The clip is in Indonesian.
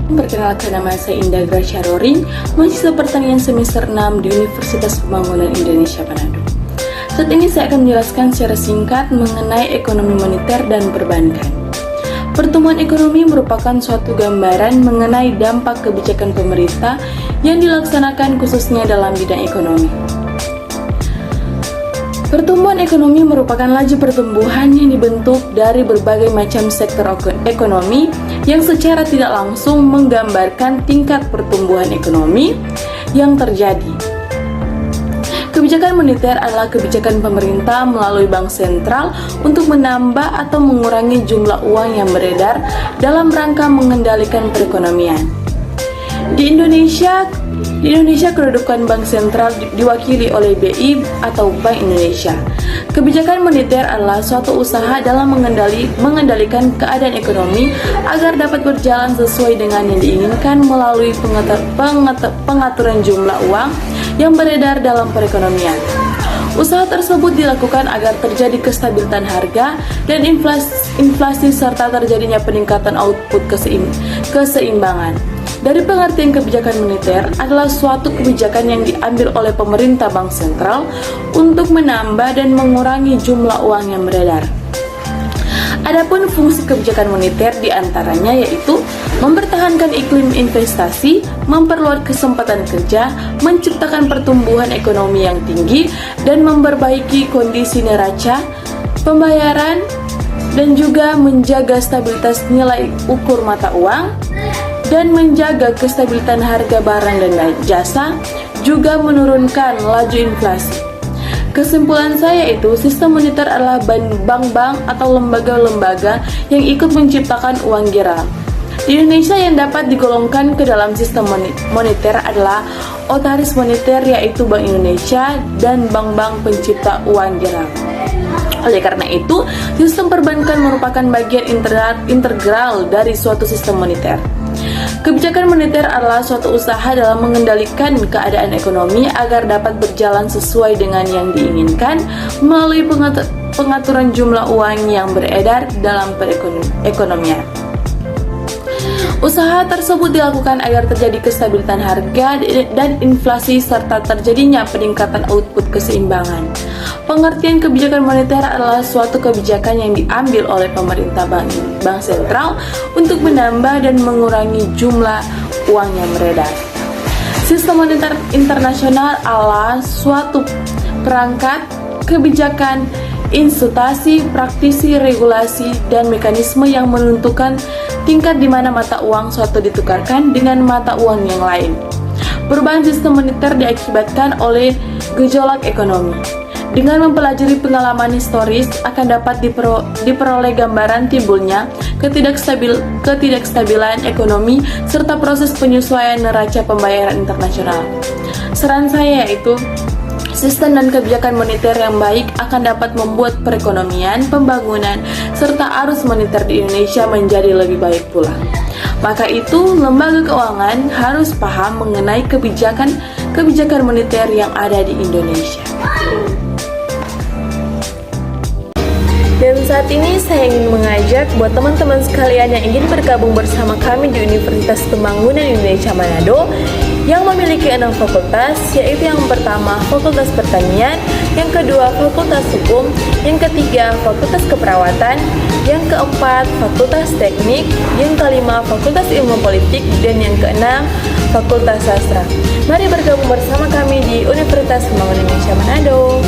Perkenalkan, nama saya Indah Gracia Roring, mahasiswa pertanian semester 6 di Universitas Pembangunan Indonesia Manado. Saat ini saya akan menjelaskan secara singkat mengenai ekonomi moneter dan perbankan. Pertumbuhan ekonomi merupakan suatu gambaran mengenai dampak kebijakan pemerintah yang dilaksanakan khususnya dalam bidang ekonomi. Pertumbuhan ekonomi merupakan laju pertumbuhan yang dibentuk dari berbagai macam sektor ekonomi yang secara tidak langsung menggambarkan tingkat pertumbuhan ekonomi yang terjadi. Kebijakan moneter adalah kebijakan pemerintah melalui bank sentral untuk menambah atau mengurangi jumlah uang yang beredar dalam rangka mengendalikan perekonomian. Di Indonesia, kedudukan bank sentral diwakili oleh BI atau Bank Indonesia. Kebijakan moneter adalah suatu usaha dalam mengendalikan keadaan ekonomi agar dapat berjalan sesuai dengan yang diinginkan melalui pengaturan jumlah uang yang beredar dalam perekonomian. Usaha tersebut dilakukan agar terjadi kestabilan harga dan inflasi serta terjadinya peningkatan output keseimbangan. Dari pengertian kebijakan moneter adalah suatu kebijakan yang diambil oleh pemerintah bank sentral untuk menambah dan mengurangi jumlah uang yang beredar. Adapun fungsi kebijakan moneter diantaranya yaitu mempertahankan iklim investasi, memperluas kesempatan kerja, menciptakan pertumbuhan ekonomi yang tinggi, dan memperbaiki kondisi neraca pembayaran, dan juga menjaga stabilitas nilai ukur mata uang, dan menjaga kestabilitas harga barang dan jasa, juga menurunkan laju inflasi. Kesimpulan saya itu, sistem moneter adalah bank-bank atau lembaga-lembaga yang ikut menciptakan uang geral. Di Indonesia yang dapat digolongkan ke dalam sistem moneter adalah otoris moneter, yaitu Bank Indonesia dan bank-bank pencipta uang geral. Oleh karena itu, sistem perbankan merupakan bagian integral dari suatu sistem moneter. Kebijakan moneter adalah suatu usaha dalam mengendalikan keadaan ekonomi agar dapat berjalan sesuai dengan yang diinginkan melalui pengaturan jumlah uang yang beredar dalam perekonomian. Usaha tersebut dilakukan agar terjadi kestabilitas harga dan inflasi serta terjadinya peningkatan output keseimbangan. Pengertian kebijakan moneter adalah suatu kebijakan yang diambil oleh pemerintah bank sentral untuk menambah dan mengurangi jumlah uang yang beredar. Sistem moneter internasional adalah suatu perangkat kebijakan, institusi, praktisi, regulasi, dan mekanisme yang menentukan tingkat di mana mata uang suatu ditukarkan dengan mata uang yang lain. Perubahan sistem moneter diakibatkan oleh gejolak ekonomi. Dengan mempelajari pengalaman historis akan dapat diperoleh gambaran timbulnya ketidakstabilan ekonomi serta proses penyesuaian neraca pembayaran internasional. Saran saya yaitu, sistem dan kebijakan moneter yang baik akan dapat membuat perekonomian, pembangunan, serta arus moneter di Indonesia menjadi lebih baik pula. Maka itu, lembaga keuangan harus paham mengenai kebijakan moneter yang ada di Indonesia. Dan saat ini saya ingin mengajak buat teman-teman sekalian yang ingin bergabung bersama kami di Universitas Pembangunan Indonesia Manado yang memiliki 6 fakultas, yaitu yang pertama Fakultas Pertanian, yang kedua Fakultas Hukum, yang ketiga Fakultas Keperawatan, yang keempat Fakultas Teknik, yang kelima Fakultas Ilmu Politik, dan yang keenam Fakultas Sastra. Mari bergabung bersama kami di Universitas Pembangunan Indonesia Manado.